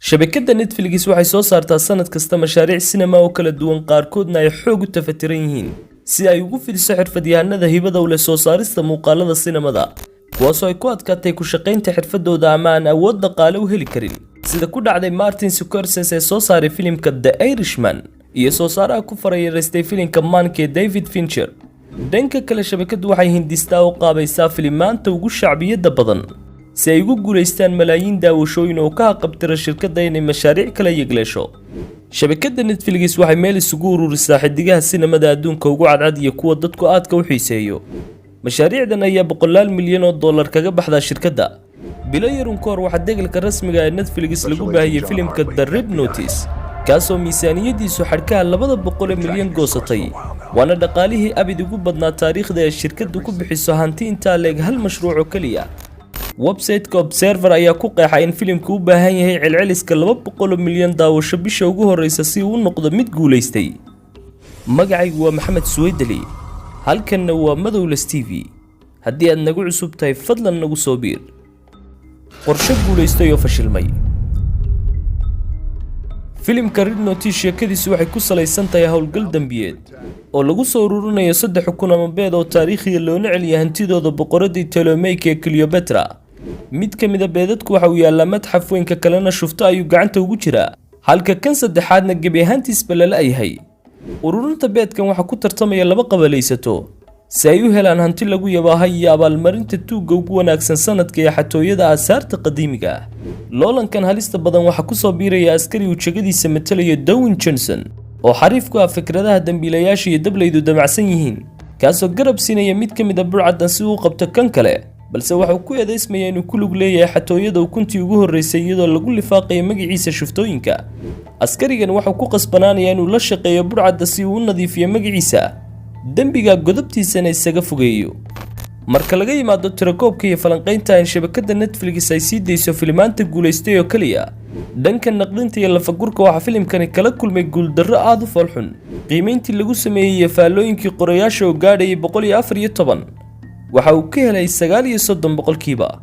shabakadda Netflix waxay soo saartaa sanad kasta mashaariic sinema oo kala duwan qaarkoodna ay xoog u tafatiran yihiin si ay ugu fidiso xirfadyahanada hibada u leh soo saarista muuqaalada sinemada kuwaas oo ay ku adkaatay ku shaqaynta xirfadooda ama aan awood dhaqaale u heli karin sida ku dhacday Martin Scorsese ee soo saaray filimka The Irishman iyo soo saaraha ku farayareystay filimka Mank ee David Fincher. dhanka kale shabakadu waxay hindistaa u qaabaysaa filimaanta ugu shacbiyada badan si ay ugu guuleystaan malaayiin daawashooyin oo ka qabtira shirkadda inay mashaariic kala yegleesho. shabakadda Netflix waxay meel isugu ururisaa xidigaha sinemada adduunka ugu cadcad iyo kuwa dadku aadka u xiiseeyo. mashaariicdan ayaa $100 milyan kaga baxda shirkadda. bilo yarun ka hor waxaa degalka rasmiga ee Netflix lagu baahiyay filimka The Red Notice kaasoo miisaaniyadiisu xadhkaha $200 milyan goosatay waana dhaqaalihii abid ugu badnaa taariikhda ee shirkaddu ku bixiso hanti intaa leeg hal mashruuc oo kaliya. website-ka Observer ayaa ku qeexay in filimku u baahan yahay celceliska $200 milyan daawasho bisha ugu horeysa si uu u noqdo mid guuleystay. magacaygu waa Maxamed Suweydali halkanna waa Madowles TV. haddii aad nagu cusub tahay fadlan nagu soo biir. qorshe guuleystay oo fashilmay. filimka Red Notice sheekadiisu waxay ku salaysan tahay howlgal dambiyeed oo lagu soo ururinayo 3 xukun ama beed oo taariikhiga loona celiya hantidooda boqoradii Ptolemy Cleopatra. mid ka mid ah beedadku waxa uu yaalaa madxaf weyn ka kalena shufto ayuu gacanta ugu jiraa halka kan saddexaadna gebi ahaantiisba la yahay. ururinta beedkan waxa ku tartamaya 2 qabaleysato si ay u helaan hanti lagu yabaahay iyo abaalmarinta tuugga ugu wanaagsan sanadka ee xatooyada aasaarta qadiimiga ah. loolankan halista badan waxa ku soo biiraya askari uu jagadiisa matalaya Dwayne Johnson oo xariif ku ah fikradaha dambiilayaasha iyo dablaydu damacsan yihiin kaasoo garab siinaya mid ka mid ah burcaddan si uu qabto kan kale balse waxa uu ku eedeysmaya inuu ku lug leeyahay xatooyada ukuntii ugu horeysay iyadoo lagu lifaaqayo magaciisa shuftooyinka. askarigan waxa uu ku qasbanaanayaa inuu la shaqeeyo burcadda si uu u nadiifiyo magaciisa dambiga godobtiisana isaga fogeeyo. marka laga yimaado tirakoobka iyo falanqaynta in shabakadda Netflix ay sii deyso filimaanta guuleystay oo kaliya dhanka naqdinta iyo lafagurka waxa filimkani kala kulmay guuldarro aad u falxun. qiimeyntii lagu sameeyay faallooyinkii qorayaasha oo gaadhay 114 waxa uu ka helay 39%.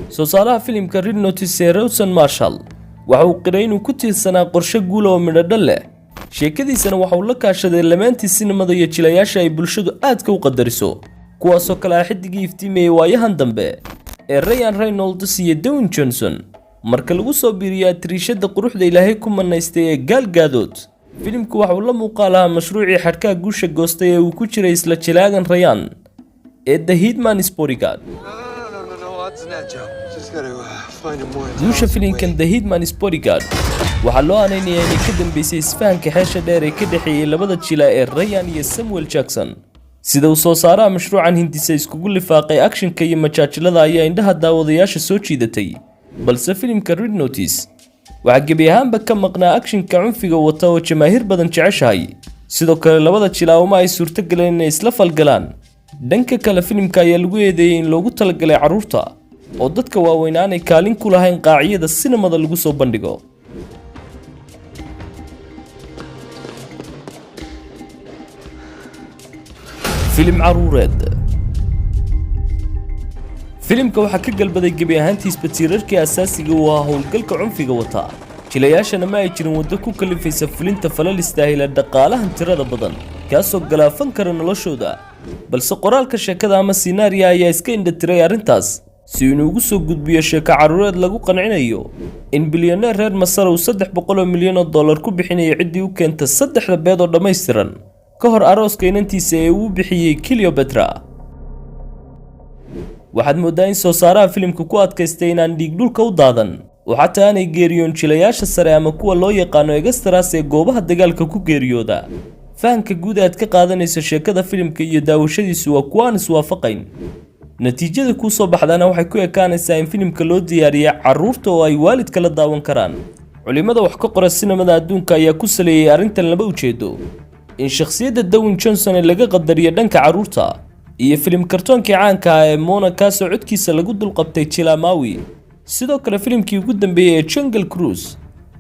soo saaraha filimka Red Notice Rawson Marshall waxa uu qiray inuu ku tiirsanaa qorshe guul oo midho leh. sheekadiisana waxa uu la kaashaday lamaantii sinemada iyo jilayaasha ay bulshadu aadka u qadariso kuwaasoo kale ah xidigii iftiimiyay waayahan dambe ee Ryan Reynolds iyo Dwayne Johnson. marka lagu soo biiriyo triishada quruxda Ilaahay ku manaystay ee Gal Gadot filimku waxa uu la muuqaalaa mashruucii xadhkaha guusha goostay ee uu ku jiray isla jilaagan Ryan ee The Hitman's Bodyguard. guusha filimkan The Hitman's Bodyguard waxaa loo aaneynayaa inay ka dambeysay isfahanka xeesha dheer ee ka dhexeeyay labada jila ee Ryan iyo Samuel Jackson. sida uu soo saaraha mashruucan hindisa iskugu lifaaqay actionka iyo majaajilada ayaa indhaha daawadayaasha soo jiidatay balse filimka Red Notice waxaa gebi ahaanba ka maqnaa actionka cunfiga wata oo jamaahiir badan jeceshahay. sidoo kale labada jila uma ay suurtageleen inay isla falgalaan. dhanka kale filimka ayaa lagu eedeeyay in loogu talagalay carruurta oo dadka waaweyn aanay kaalin ku lahayn qaaciyada sinemada lagu soo bandhigo. filim caruureed. filimka waxaa ka galbaday gebi ahaantiisba tiirarkii asaasiga u ahaa howlgalka cunfiga wata jilayaashana ma ay jirin waddo ku kalifaysa fulinta falal istaahila dhaqaalahan tirada badan kaasoo galaafan kara noloshooda balse qoraalka sheekada ama sinaariya ayaa iska indhatiray arrintaas si inuu ugu soo gudbiyo sheeko caruureed lagu qancinayo in bilyaneer reer Masar uu $300 milyan ku bixinayo ciddii u keenta 3 beed oo dhammaystiran ka hor arooska inantiisa ee uu bixiyay Cleopatra. waxaad moodaa in soo saaraha filimku ku adkaystay inaan dhiig dhulka u daadan oo xataa aanay geeriyoon jilayaasha sare ama kuwa loo yaqaano extras ee goobaha dagaalka ku geeriyooda. fahanka guud aad ka qaadanayso sheekada filimka iyo daawashadiisu waa kuwaan iswaafaqayn. natiijada ku soo baxdana waxay ku ekaanaysaa in filimka loo diyaariyay carruurta oo ay waalidka la daawan karaan. culimada wax ka qora sinemada adduunka ayaa ku saleeyay arrintan laba ujeedo in shakhsiyadda Dwayne Johnson laga qadariyo dhanka carruurta iyo filim kartoonkii caanka ah ee Mona kaasoo codkiisa lagu dulqabtay Chilamawi. sidoo kale filimkii ugu dambeeyay ee Jungle Cruise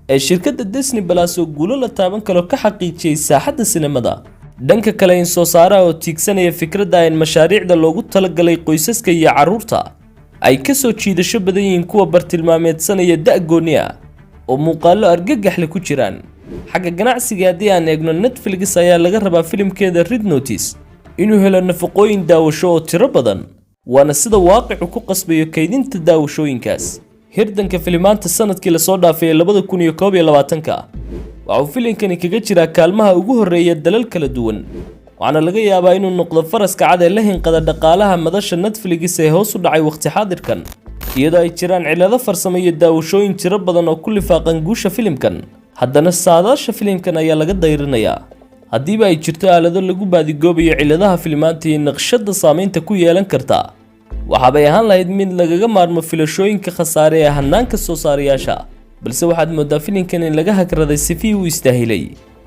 ee shirkadda Disney Plus oo guulo la taaban karo ka xaqiijiyay saaxadda sinemada. dhanka kale in soo saaraha oo tiigsanaya fikradda in mashaariicda loogu talagalay qoysaska iyo carruurta ay ka soo jiidasho badan yihiin kuwa bartilmaameedsanaya da' gooni ah oo muuqaallo argagax leh ku jiraan. xagga ganacsiga haddii aan eegno, Netflix ayaa laga rabaa filimkeeda Red Notice inuu helo nafaqooyin daawasho oo tiro badan, waana sida waaqicu ku qasbayo kaydinta daawashooyinkaas. hirdanka filimaanta sanadkii la soo dhaafay 2021 waxa uu filimkani kaga jiraa kaalmaha ugu horeeya dalal kala duwan, waxaana laga yaabaa inuu noqdo faraska cad ee la hinqada dhaqaalaha madasha Netflix ee hoos u dhacay waqti xaadirkan, iyadoo ay jiraan cilado farsamo iyo daawashooyin tiro badan oo ku lifaaqan guusha filimkan. haddana saadaasha filimkan ayaa laga dayrinayaa. haddiiba ay jirto aalado lagu baadigoobayo ciladaha filimaanta iyo naqshada saameynta ku yeelan karta, waxaabay ahaan lahayd mid lagaga maarmo filashooyinka khasaare ee hanaanka soo saarayaasha, balse waxaad moodaa filimkan in laga hagraday sifii uu istaahilay,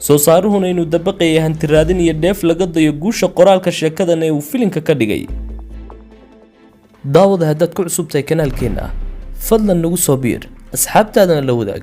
soo saaruhuna inuu dabaqayay hantiraadin iyo dheef laga dayo guusha qoraalka sheekadan ee uu filimka ka dhigay. daawada haddaad ku cusubtahay kanaalkeena, fadlan nagu soo biir asxaabtaadana la wadaag.